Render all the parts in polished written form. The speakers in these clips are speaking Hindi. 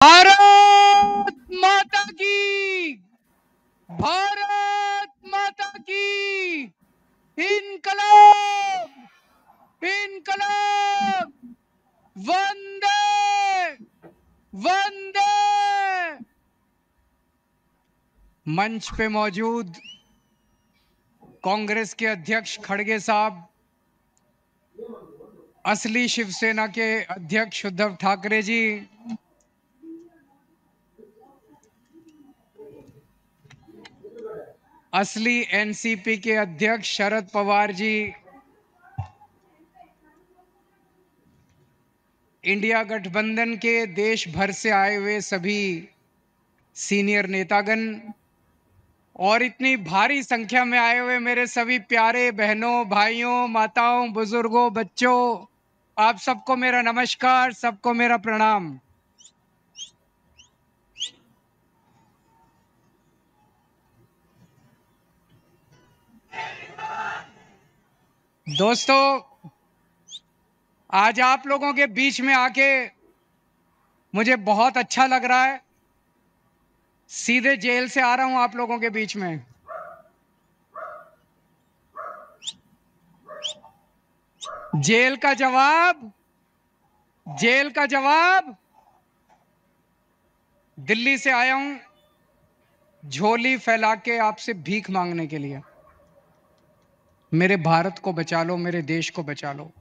भारत माता की, भारत माता की, इनकलाब, इनकलाब, वंदे वंदे। मंच पे मौजूद कांग्रेस के अध्यक्ष खड़गे साहब, असली शिवसेना के अध्यक्ष उद्धव ठाकरे जी, असली एनसीपी के अध्यक्ष शरद पवार जी, इंडिया गठबंधन के देश भर से आए हुए सभी सीनियर नेतागण और इतनी भारी संख्या में आए हुए मेरे सभी प्यारे बहनों, भाइयों, माताओं, बुजुर्गों, बच्चों, आप सबको मेरा नमस्कार, सबको मेरा प्रणाम। दोस्तों, आज आप लोगों के बीच में आके मुझे बहुत अच्छा लग रहा है। सीधे जेल से आ रहा हूं आप लोगों के बीच में। जेल का जवाब, जेल का जवाब, दिल्ली से आया हूं झोली फैला के आपसे भीख मांगने के लिए। मेरे भारत को बचा लो, मेरे देश को बचा लो।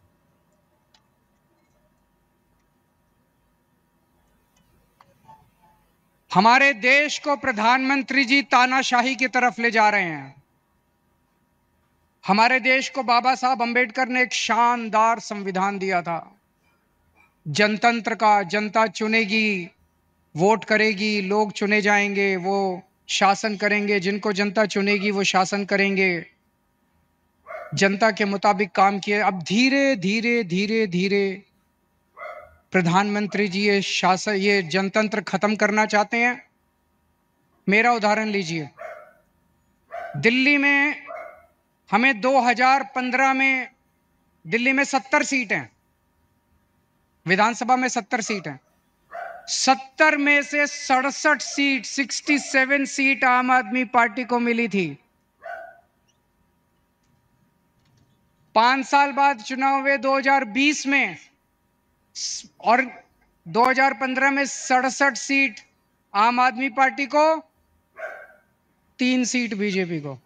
हमारे देश को प्रधानमंत्री जी तानाशाही की तरफ ले जा रहे हैं। हमारे देश को बाबा साहब अंबेडकर ने एक शानदार संविधान दिया था, जनतंत्र का। जनता चुनेगी, वोट करेगी, लोग चुने जाएंगे, वो शासन करेंगे। जिनको जनता चुनेगी वो शासन करेंगे। जनता के मुताबिक काम किए। अब धीरे धीरे धीरे धीरे प्रधानमंत्री जी ये शासन, ये जनतंत्र खत्म करना चाहते हैं। मेरा उदाहरण लीजिए, दिल्ली में हमें 2015 में दिल्ली में 70 सीट हैं, विधानसभा में 70 सीट हैं। 70 में से 67 सीट, 67 सीट आम आदमी पार्टी को मिली थी। 5 साल बाद चुनाव हुए 2020 में, और 2015 में 67 सीट आम आदमी पार्टी को, 3 सीट बीजेपी को।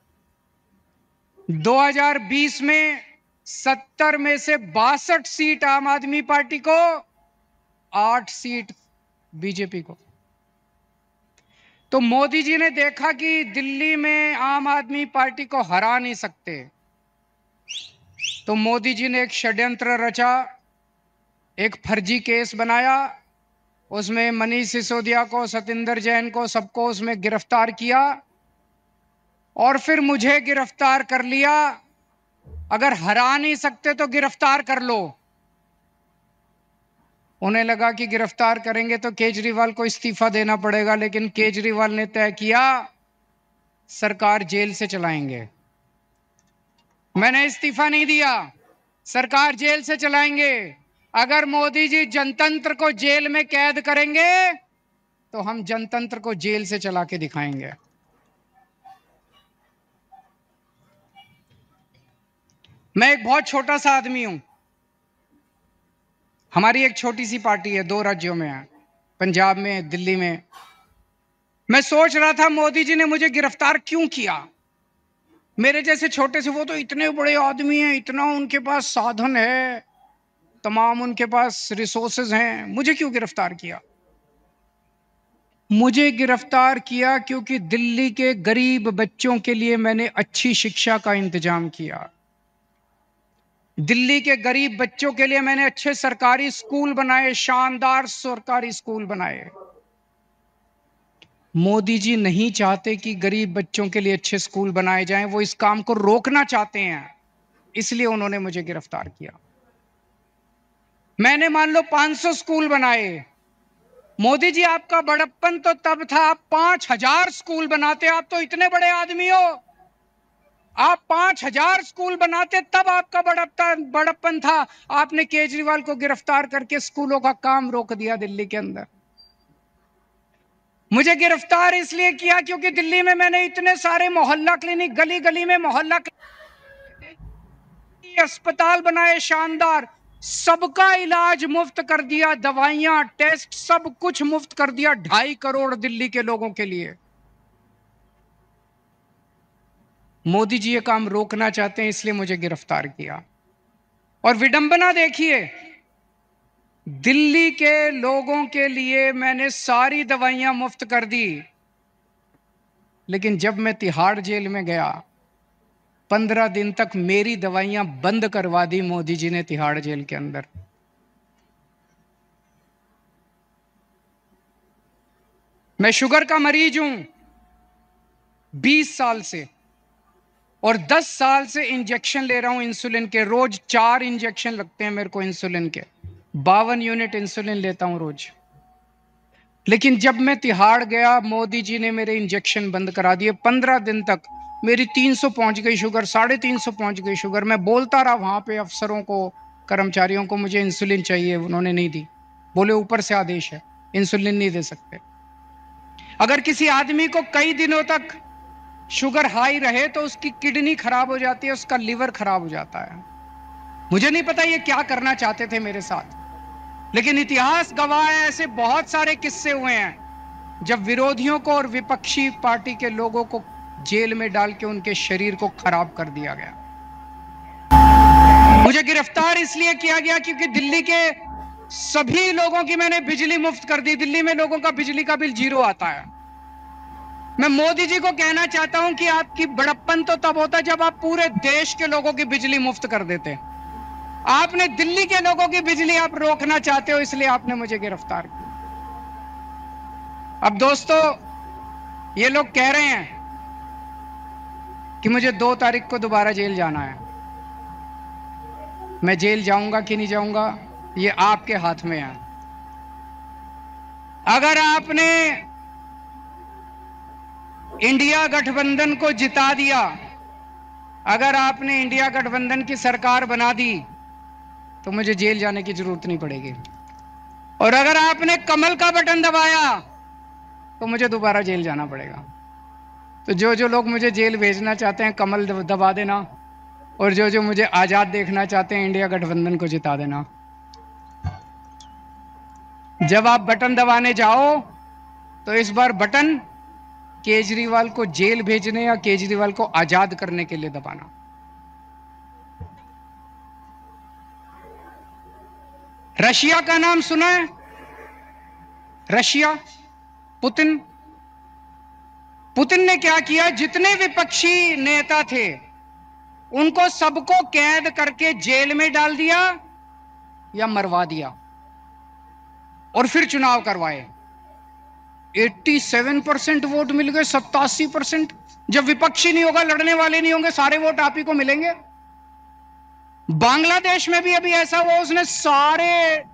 2020 में 70 में से 62 सीट आम आदमी पार्टी को, 8 सीट बीजेपी को। तो मोदी जी ने देखा कि दिल्ली में आम आदमी पार्टी को हरा नहीं सकते, तो मोदी जी ने एक षड्यंत्र रचा, एक फर्जी केस बनाया। उसमें मनीष सिसोदिया को, सतिंदर जैन को, सबको उसमें गिरफ्तार किया और फिर मुझे गिरफ्तार कर लिया। अगर हरा नहीं सकते तो गिरफ्तार कर लो। उन्हें लगा कि गिरफ्तार करेंगे तो केजरीवाल को इस्तीफा देना पड़ेगा, लेकिन केजरीवाल ने तय किया सरकार जेल से चलाएंगे। मैंने इस्तीफा नहीं दिया, सरकार जेल से चलाएंगे। अगर मोदी जी जनतंत्र को जेल में कैद करेंगे तो हम जनतंत्र को जेल से चला के दिखाएंगे। मैं एक बहुत छोटा सा आदमी हूं। हमारी एक छोटी सी पार्टी है, 2 राज्यों में है, पंजाब में, दिल्ली में। मैं सोच रहा था मोदी जी ने मुझे गिरफ्तार क्यों किया। मेरे जैसे छोटे से, वो तो इतने बड़े आदमी हैं, इतना उनके पास साधन है, तमाम उनके पास रिसोर्सेज हैं, मुझे क्यों गिरफ्तार किया। मुझे गिरफ्तार किया क्योंकि दिल्ली के गरीब बच्चों के लिए मैंने अच्छी शिक्षा का इंतजाम किया। दिल्ली के गरीब बच्चों के लिए मैंने अच्छे सरकारी स्कूल बनाए, शानदार सरकारी स्कूल बनाए। मोदी जी नहीं चाहते कि गरीब बच्चों के लिए अच्छे स्कूल बनाए जाएं, वो इस काम को रोकना चाहते हैं, इसलिए उन्होंने मुझे गिरफ्तार किया। मैंने मान लो 500 स्कूल बनाए। मोदी जी, आपका बड़प्पन तो तब था आप 5000 स्कूल बनाते। आप तो इतने बड़े आदमी हो, आप 5000 स्कूल बनाते तब आपका बड़प्पन था। आपने केजरीवाल को गिरफ्तार करके स्कूलों का काम रोक दिया दिल्ली के अंदर। मुझे गिरफ्तार इसलिए किया क्योंकि दिल्ली में मैंने इतने सारे मोहल्ला क्लिनिक, गली गली में मोहल्ला क्लिनिक, अस्पताल बनाए शानदार, सबका इलाज मुफ्त कर दिया, दवाइयां, टेस्ट, सब कुछ मुफ्त कर दिया 2.5 करोड़ दिल्ली के लोगों के लिए। मोदी जी ये काम रोकना चाहते हैं, इसलिए मुझे गिरफ्तार किया। और विडंबना देखिए, दिल्ली के लोगों के लिए मैंने सारी दवाइयां मुफ्त कर दी, लेकिन जब मैं तिहाड़ जेल में गया 15 दिन तक मेरी दवाइयां बंद करवा दी मोदी जी ने तिहाड़ जेल के अंदर। मैं शुगर का मरीज हूं 20 साल से, और 10 साल से इंजेक्शन ले रहा हूं इंसुलिन के। रोज 4 इंजेक्शन लगते हैं मेरे को इंसुलिन के, 52 यूनिट इंसुलिन लेता हूं रोज। लेकिन जब मैं तिहाड़ गया, मोदी जी ने मेरे इंजेक्शन बंद करा दिए। 15 दिन तक मेरी 300 पहुंच गई शुगर, 350 पहुंच गई शुगर। मैं बोलता रहा वहां पे अफसरों को, कर्मचारियों को, मुझे इंसुलिन चाहिए, उन्होंने नहीं दी। बोले ऊपर से आदेश है, इंसुलिन नहीं दे सकते। अगर किसी आदमी को कई दिनों तक शुगर हाई रहे तो उसकी किडनी खराब हो जाती है, उसका लिवर खराब हो जाता है। मुझे नहीं पता ये क्या करना चाहते थे मेरे साथ, लेकिन इतिहास गवाह है, ऐसे बहुत सारे किस्से हुए हैं जब विरोधियों को और विपक्षी पार्टी के लोगों को जेल में डाल के उनके शरीर को खराब कर दिया गया। मुझे गिरफ्तार इसलिए किया गया क्योंकि दिल्ली के सभी लोगों की मैंने बिजली मुफ्त कर दी। दिल्ली में लोगों का बिजली का बिल 0 आता है। मैं मोदी जी को कहना चाहता हूं कि आपकी बड़प्पन तो तब होता जब आप पूरे देश के लोगों की बिजली मुफ्त कर देते। आपने दिल्ली के लोगों की बिजली आप रोकना चाहते हो, इसलिए आपने मुझे गिरफ्तार किया। अब दोस्तों, ये लोग कह रहे हैं कि मुझे 2 तारीख को दोबारा जेल जाना है। मैं जेल जाऊंगा कि नहीं जाऊंगा, ये आपके हाथ में है। अगर आपने इंडिया गठबंधन को जिता दिया, अगर आपने इंडिया गठबंधन की सरकार बना दी, तो मुझे जेल जाने की जरूरत नहीं पड़ेगी। और अगर आपने कमल का बटन दबाया तो मुझे दोबारा जेल जाना पड़ेगा। तो जो जो लोग मुझे जेल भेजना चाहते हैं, कमल दबा देना, और जो जो मुझे आजाद देखना चाहते हैं, इंडिया गठबंधन को जिता देना। जब आप बटन दबाने जाओ तो इस बार बटन केजरीवाल को जेल भेजने या केजरीवाल को आजाद करने के लिए दबाना। रशिया का नाम सुना है? Russia, Putin. पुतिन ने क्या किया, जितने विपक्षी नेता थे उनको सबको कैद करके जेल में डाल दिया या मरवा दिया, और फिर चुनाव करवाए। 87% वोट मिल गए, 87%। जब विपक्षी नहीं होगा, लड़ने वाले नहीं होंगे, सारे वोट आप ही को मिलेंगे। बांग्लादेश में भी अभी ऐसा हुआ, उसने सारे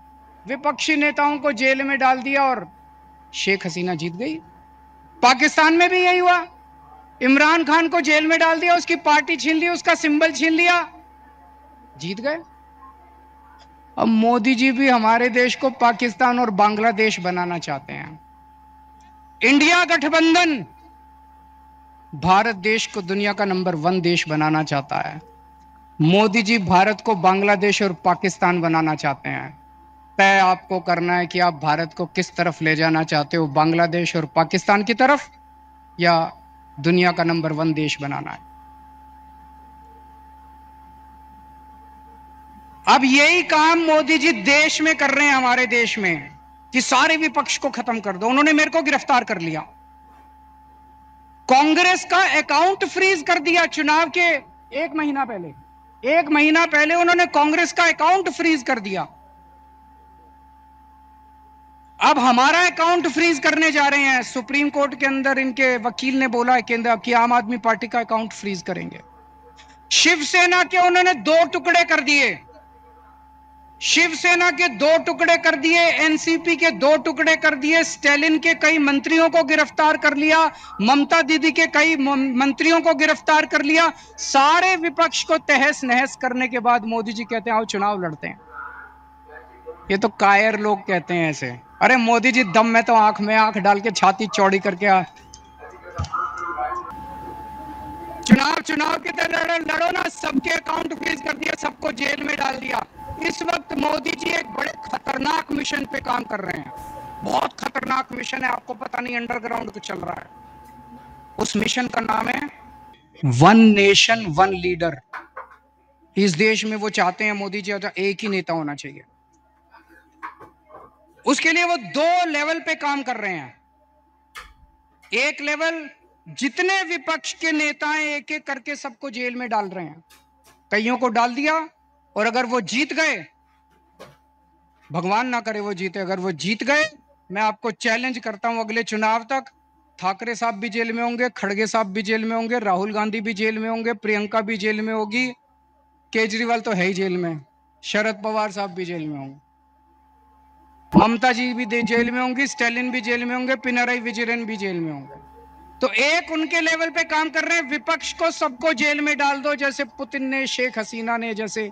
विपक्षी नेताओं को जेल में डाल दिया और शेख हसीना जीत गई। पाकिस्तान में भी यही हुआ, इमरान खान को जेल में डाल दिया, उसकी पार्टी छीन ली, उसका सिंबल छीन लिया, जीत गए। अब मोदी जी भी हमारे देश को पाकिस्तान और बांग्लादेश बनाना चाहते हैं। इंडिया गठबंधन भारत देश को दुनिया का नंबर 1 देश बनाना चाहता है। मोदी जी भारत को बांग्लादेश और पाकिस्तान बनाना चाहते हैं। तय आपको करना है कि आप भारत को किस तरफ ले जाना चाहते हो, बांग्लादेश और पाकिस्तान की तरफ, या दुनिया का नंबर 1 देश बनाना है। अब यही काम मोदी जी देश में कर रहे हैं, हमारे देश में, कि सारे विपक्ष को खत्म कर दो। उन्होंने मेरे को गिरफ्तार कर लिया, कांग्रेस का अकाउंट फ्रीज कर दिया। चुनाव के 1 महीना पहले उन्होंने कांग्रेस का अकाउंट फ्रीज कर दिया। अब हमारा अकाउंट फ्रीज करने जा रहे हैं। सुप्रीम कोर्ट के अंदर इनके वकील ने बोला कि आम आदमी पार्टी का अकाउंट फ्रीज करेंगे। शिवसेना के उन्होंने 2 टुकड़े कर दिए, शिवसेना के 2 टुकड़े कर दिए, एनसीपी के 2 टुकड़े कर दिए, स्टालिन के कई मंत्रियों को गिरफ्तार कर लिया, ममता दीदी के कई मंत्रियों को गिरफ्तार कर लिया। सारे विपक्ष को तहस नहस करने के बाद मोदी जी कहते हैं आओ चुनाव लड़ते हैं। ये तो कायर लोग कहते हैं ऐसे। अरे मोदी जी दम में तो आंख में आंख डाल के छाती चौड़ी करके चुनाव की तरह लड़ो ना, सबके अकाउंट फ्रीज कर दिया, सबको जेल में डाल दिया। इस वक्त मोदी जी एक बड़े खतरनाक मिशन पे काम कर रहे हैं, बहुत खतरनाक मिशन है, आपको पता नहीं अंडरग्राउंड कुछ चल रहा है। उस मिशन का नाम है वन नेशन वन लीडर। इस देश में वो चाहते हैं मोदी जी एक ही नेता होना चाहिए। उसके लिए वो दो लेवल पे काम कर रहे हैं। एक लेवल जितने विपक्ष के नेता हैं एक एक करके सबको जेल में डाल रहे हैं, कईयों को डाल दिया, और अगर वो जीत गए, भगवान ना करे वो जीते, अगर वो जीत गए, मैं आपको चैलेंज करता हूं अगले चुनाव तक ठाकरे साहब भी जेल में होंगे, खड़गे साहब भी जेल में होंगे, राहुल गांधी भी जेल में होंगे, प्रियंका भी जेल में होगी, केजरीवाल तो है ही जेल में, शरद पवार साहब भी जेल में होंगे, ममता जी भी जेल में होंगी, स्टालिन भी जेल में होंगे, पिनराई विजयन भी जेल में होंगे। तो एक उनके लेवल पे काम कर रहे हैं, विपक्ष को सबको जेल में डाल दो, जैसे पुतिन ने, शेख हसीना ने, जैसे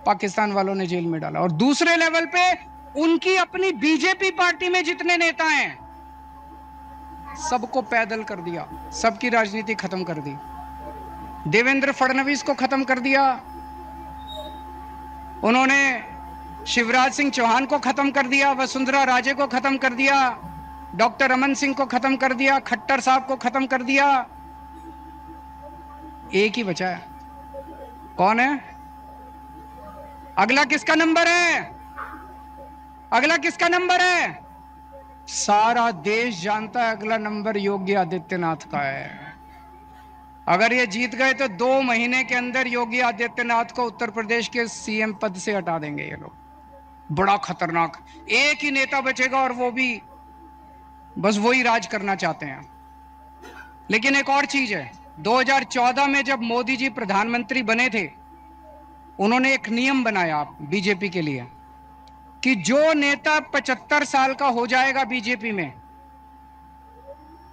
पाकिस्तान वालों ने जेल में डाला। और दूसरे लेवल पे उनकी अपनी बीजेपी पार्टी में जितने नेता हैं सबको पैदल कर दिया, सबकी राजनीति खत्म कर दी। देवेंद्र फडणवीस को खत्म कर दिया उन्होंने, शिवराज सिंह चौहान को खत्म कर दिया, वसुंधरा राजे को खत्म कर दिया, डॉक्टर रमन सिंह को खत्म कर दिया, खट्टर साहब को खत्म कर दिया। एक ही बचा है, कौन है? अगला किसका नंबर है? अगला किसका नंबर है? सारा देश जानता है अगला नंबर योगी आदित्यनाथ का है। अगर ये जीत गए तो 2 महीने के अंदर योगी आदित्यनाथ को उत्तर प्रदेश के सीएम पद से हटा देंगे ये लोग। बड़ा खतरनाक, एक ही नेता बचेगा और वो भी बस वही राज करना चाहते हैं। लेकिन एक और चीज है, 2014 में जब मोदी जी प्रधानमंत्री बने थे, उन्होंने एक नियम बनाया बीजेपी के लिए कि जो नेता 75 साल का हो जाएगा बीजेपी में,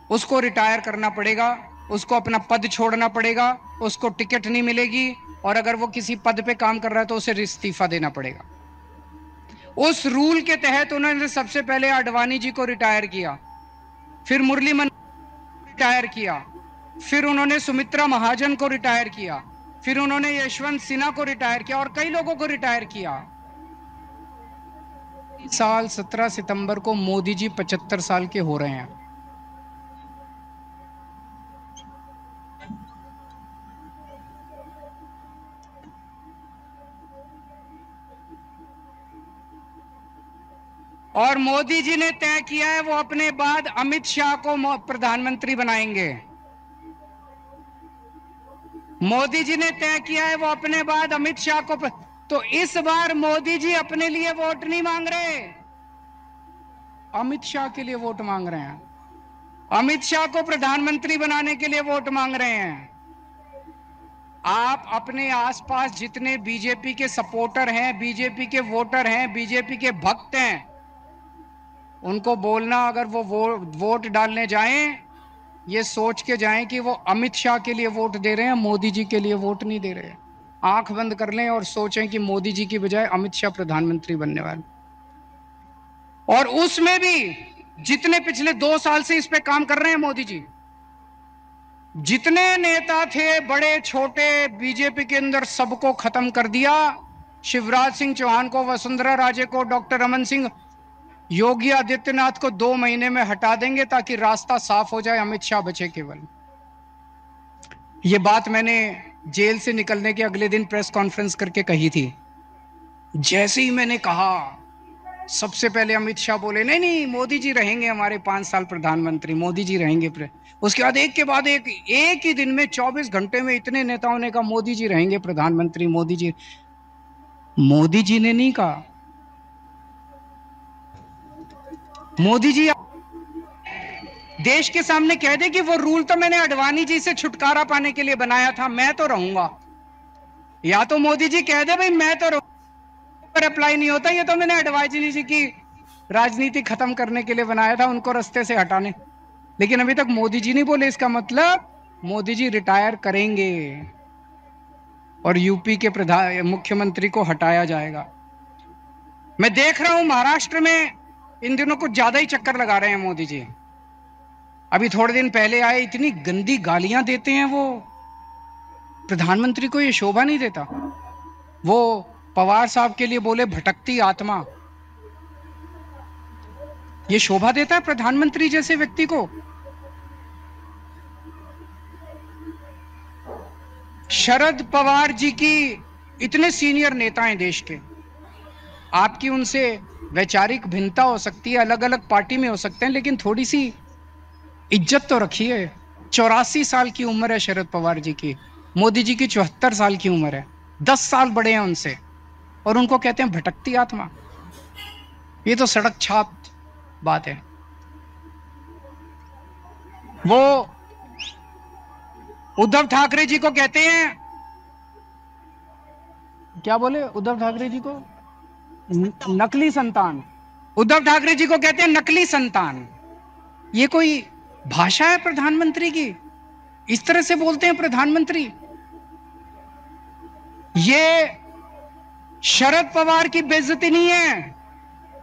उसको रिटायर करना पड़ेगा, उसको अपना पद छोड़ना पड़ेगा, उसको टिकट नहीं मिलेगी, और अगर वो किसी पद पे काम कर रहा है तो उसे इस्तीफा देना पड़ेगा। उस रूल के तहत उन्होंने सबसे पहले आडवाणी जी को रिटायर किया, फिर मुरली मनोहर को रिटायर किया, फिर उन्होंने सुमित्रा महाजन को रिटायर किया, फिर उन्होंने यशवंत सिन्हा को रिटायर किया और कई लोगों को रिटायर किया। साल 17 सितंबर को मोदी जी 75 साल के हो रहे हैं। और मोदी जी ने तय किया है वो अपने बाद अमित शाह को प्रधानमंत्री बनाएंगे। मोदी जी ने तय किया है वो अपने बाद अमित शाह को तो इस बार मोदी जी अपने लिए वोट नहीं मांग रहे, अमित शाह के लिए वोट मांग रहे हैं। अमित शाह को प्रधानमंत्री बनाने के लिए वोट मांग रहे हैं। आप अपने आसपास जितने बीजेपी के सपोर्टर हैं, बीजेपी के वोटर हैं, बीजेपी के भक्त हैं, उनको बोलना अगर वो वोट डालने जाएं, ये सोच के जाएं कि वो अमित शाह के लिए वोट दे रहे हैं, मोदी जी के लिए वोट नहीं दे रहे हैं। आंख बंद कर लें और सोचें कि मोदी जी की बजाय अमित शाह प्रधानमंत्री बनने वाले। और उसमें भी जितने पिछले 2 साल से इस पे काम कर रहे हैं मोदी जी, जितने नेता थे बड़े छोटे बीजेपी के अंदर, सबको खत्म कर दिया। शिवराज सिंह चौहान को, वसुंधरा राजे को, डॉक्टर रमन सिंह, योगी आदित्यनाथ को 2 महीने में हटा देंगे ताकि रास्ता साफ हो जाए, अमित शाह बचे केवल। ये बात मैंने जेल से निकलने के अगले दिन प्रेस कॉन्फ्रेंस करके कही थी। जैसे ही मैंने कहा, सबसे पहले अमित शाह बोले नहीं नहीं मोदी जी रहेंगे हमारे 5 साल प्रधानमंत्री, मोदी जी रहेंगे। उसके बाद एक के बाद एक ही दिन में 24 घंटे में इतने नेताओं ने कहा मोदी जी रहेंगे प्रधानमंत्री, मोदी जी। मोदी जी ने नहीं कहा, मोदी जी देश के सामने कह दे कि वो रूल तो मैंने आडवाणी जी से छुटकारा पाने के लिए बनाया था, मैं तो रहूंगा। या तो मोदी जी कह दे भाई मैं तो पर अप्लाई नहीं होता, ये तो मैंने आडवाणी जी की राजनीति खत्म करने के लिए बनाया था, उनको रास्ते से हटाने। लेकिन अभी तक मोदी जी नहीं बोले, इसका मतलब मोदी जी रिटायर करेंगे और यूपी के मुख्यमंत्री को हटाया जाएगा। मैं देख रहा हूं महाराष्ट्र में इन दिनों कुछ ज्यादा ही चक्कर लगा रहे हैं मोदी जी। अभी थोड़े दिन पहले आए, इतनी गंदी गालियां देते हैं वो। प्रधानमंत्री को ये शोभा नहीं देता। वो पवार साहब के लिए बोले भटकती आत्मा। ये शोभा देता है प्रधानमंत्री जैसे व्यक्ति को? शरद पवार जी की इतने सीनियर नेता हैं देश के, आपकी उनसे वैचारिक भिन्नता हो सकती है, अलग अलग पार्टी में हो सकते हैं, लेकिन थोड़ी सी इज्जत तो रखिए। 84 साल की उम्र है शरद पवार जी की, मोदी जी की 74 साल की उम्र है, 10 साल बड़े हैं उनसे, और उनको कहते हैं भटकती आत्मा। ये तो सड़क छाप बात है। वो उद्धव ठाकरे जी को कहते हैं, क्या बोले उद्धव ठाकरे जी को? नकली संतान। उद्धव ठाकरे जी को कहते हैं नकली संतान। ये कोई भाषा है प्रधानमंत्री की? इस तरह से बोलते हैं प्रधानमंत्री? ये शरद पवार की बेइज्जती नहीं है,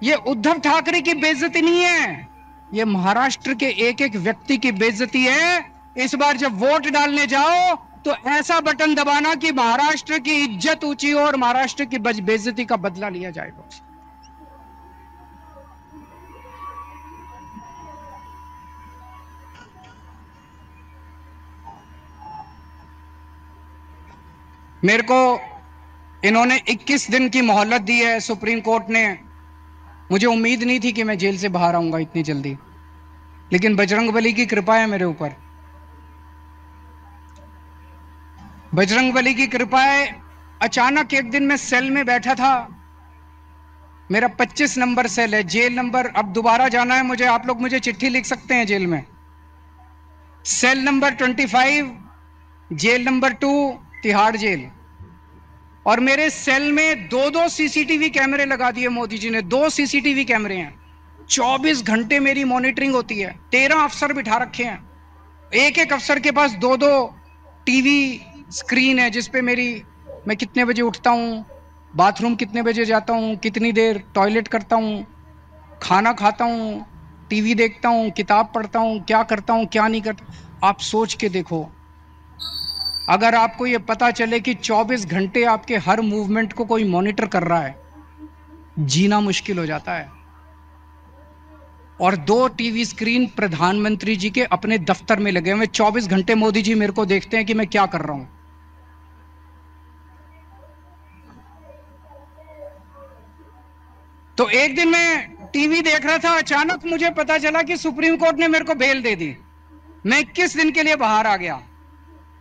ये उद्धव ठाकरे की बेइज्जती नहीं है, ये महाराष्ट्र के एक एक व्यक्ति की बेइज्जती है। इस बार जब वोट डालने जाओ तो ऐसा बटन दबाना कि महाराष्ट्र की इज्जत ऊंची हो और महाराष्ट्र की बेइज्जती का बदला लिया जाएगा। मेरे को इन्होंने 21 दिन की मोहलत दी है सुप्रीम कोर्ट ने। मुझे उम्मीद नहीं थी कि मैं जेल से बाहर आऊंगा इतनी जल्दी, लेकिन बजरंगबली की कृपा है मेरे ऊपर। बजरंगबली की कृपा है। अचानक एक दिन मैं सेल में बैठा था, मेरा 25 नंबर सेल है, जेल नंबर, अब दोबारा जाना है मुझे, आप लोग मुझे चिट्ठी लिख सकते हैं जेल में। Cell number 25, jail number 2, Tihar jail. और मेरे सेल में 2-2 सीसीटीवी कैमरे लगा दिए मोदी जी ने, 2 सीसीटीवी कैमरे हैं। 24 घंटे मेरी मॉनिटरिंग होती है। 13 अफसर बिठा रखे हैं, एक एक अफसर के पास 2-2 टीवी स्क्रीन है जिसपे मैं कितने बजे उठता हूँ, बाथरूम कितने बजे जाता हूँ, कितनी देर टॉयलेट करता हूँ, खाना खाता हूँ, टीवी देखता हूँ, किताब पढ़ता हूँ, क्या करता हूँ क्या नहीं करता। आप सोच के देखो, अगर आपको ये पता चले कि 24 घंटे आपके हर मूवमेंट को कोई मॉनिटर कर रहा है, जीना मुश्किल हो जाता है। और 2 टीवी स्क्रीन प्रधानमंत्री जी के अपने दफ्तर में लगे हुए, 24 घंटे मोदी जी मेरे को देखते हैं कि मैं क्या कर रहा हूं। तो एक दिन मैं टीवी देख रहा था, अचानक मुझे पता चला कि सुप्रीम कोर्ट ने मेरे को बेल दे दी। मैं 21 दिन के लिए बाहर आ गया।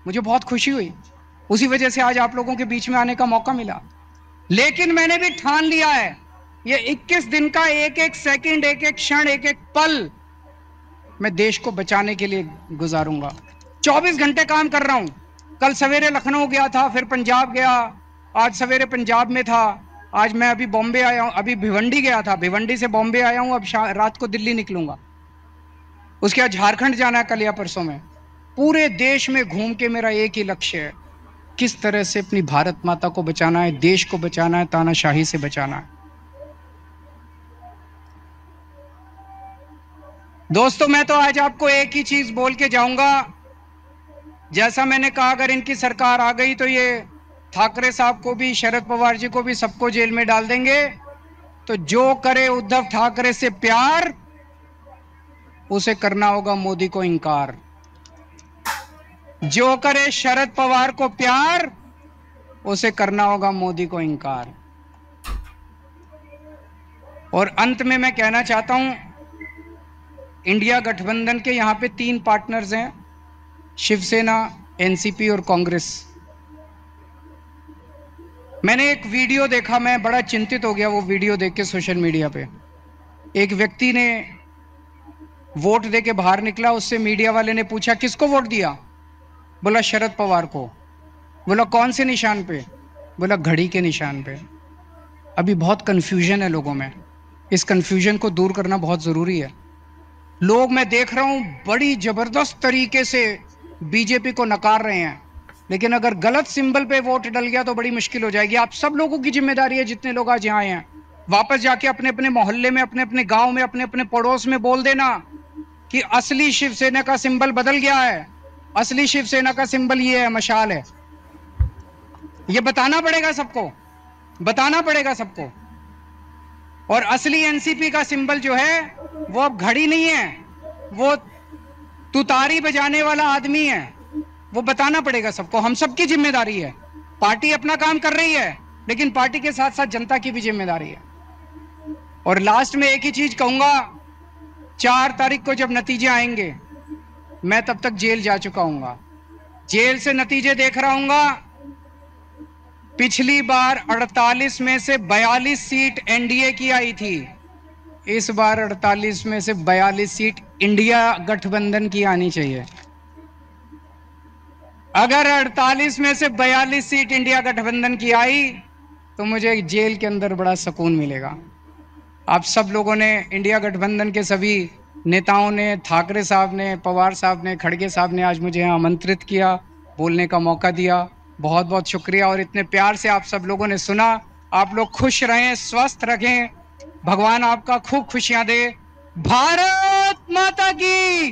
मुझे बहुत खुशी हुई, उसी वजह से आज आप लोगों के बीच में आने का मौका मिला। लेकिन मैंने भी ठान लिया है, ये 21 दिन का एक एक सेकंड, एक एक क्षण, एक एक पल मैं देश को बचाने के लिए गुजारूंगा। 24 घंटे काम कर रहा हूं। कल सवेरे लखनऊ गया था, फिर पंजाब गया, आज सवेरे पंजाब में था, आज मैं अभी बॉम्बे आया हूं, अभी भिवंडी गया था, भिवंडी से बॉम्बे आया हूं, अब रात को दिल्ली निकलूंगा। उसके बाद झारखंड जाना है कल या परसों में। पूरे देश में घूम के मेरा एक ही लक्ष्य है, किस तरह से अपनी भारत माता को बचाना है, देश को बचाना है, तानाशाही से बचाना है। दोस्तों, मैं तो आज आपको एक ही चीज बोल के जाऊंगा। जैसा मैंने कहा, अगर इनकी सरकार आ गई तो ये ठाकरे साहब को भी, शरद पवार जी को भी, सबको जेल में डाल देंगे। तो जो करे उद्धव ठाकरे से प्यार, उसे करना होगा मोदी को इंकार। जो करे शरद पवार को प्यार, उसे करना होगा मोदी को इंकार। और अंत में मैं कहना चाहता हूं, इंडिया गठबंधन के यहां पे 3 पार्टनर्स हैं, शिवसेना, एनसीपी और कांग्रेस। मैंने एक वीडियो देखा, मैं बड़ा चिंतित हो गया वो वीडियो देख के सोशल मीडिया पे। एक व्यक्ति ने वोट दे के बाहर निकला, उससे मीडिया वाले ने पूछा किसको वोट दिया? बोला शरद पवार को। बोला कौन से निशान पे? बोला घड़ी के निशान पे। अभी बहुत कंफ्यूजन है लोगों में, इस कंफ्यूजन को दूर करना बहुत जरूरी है। लोग, मैं देख रहा हूं, बड़ी जबरदस्त तरीके से बीजेपी को नकार रहे हैं, लेकिन अगर गलत सिंबल पे वोट डल गया तो बड़ी मुश्किल हो जाएगी। आप सब लोगों की जिम्मेदारी है, जितने लोग आज यहाँ आए हैं, वापस जाके अपने अपने मोहल्ले में, अपने अपने गांव में, अपने अपने पड़ोस में बोल देना कि असली शिवसेना का सिंबल बदल गया है, असली शिवसेना का सिंबल ये है, मशाल है। ये बताना पड़ेगा सबको, बताना पड़ेगा सबको। और असली एनसीपी का सिंबल जो है वो अब घड़ी नहीं है, वो तुतारी बजाने वाला आदमी है। वो बताना पड़ेगा सबको, हम सबकी जिम्मेदारी है। पार्टी अपना काम कर रही है, लेकिन पार्टी के साथ साथ जनता की भी जिम्मेदारी है। और लास्ट में एक ही चीज कहूंगा, 4 तारीख को जब नतीजे आएंगे, मैं तब तक जेल जा चुका हूंगा, जेल से नतीजे देख रहा हूंगा। पिछली बार 48 में से 42 सीट एनडीए की आई थी, इस बार 48 में से 42 सीट इंडिया गठबंधन की आनी चाहिए। अगर 48 में से 42 सीट इंडिया गठबंधन की आई तो मुझे जेल के अंदर बड़ा सुकून मिलेगा। आप सब लोगों ने, इंडिया गठबंधन के सभी नेताओं ने, ठाकरे साहब ने, पवार साहब ने, खड़गे साहब ने आज मुझे यहाँ आमंत्रित किया, बोलने का मौका दिया, बहुत बहुत शुक्रिया। और इतने प्यार से आप सब लोगों ने सुना। आप लोग खुश रहें, स्वस्थ रहें, भगवान आपका खूब खुशियां दे। भारत माता की।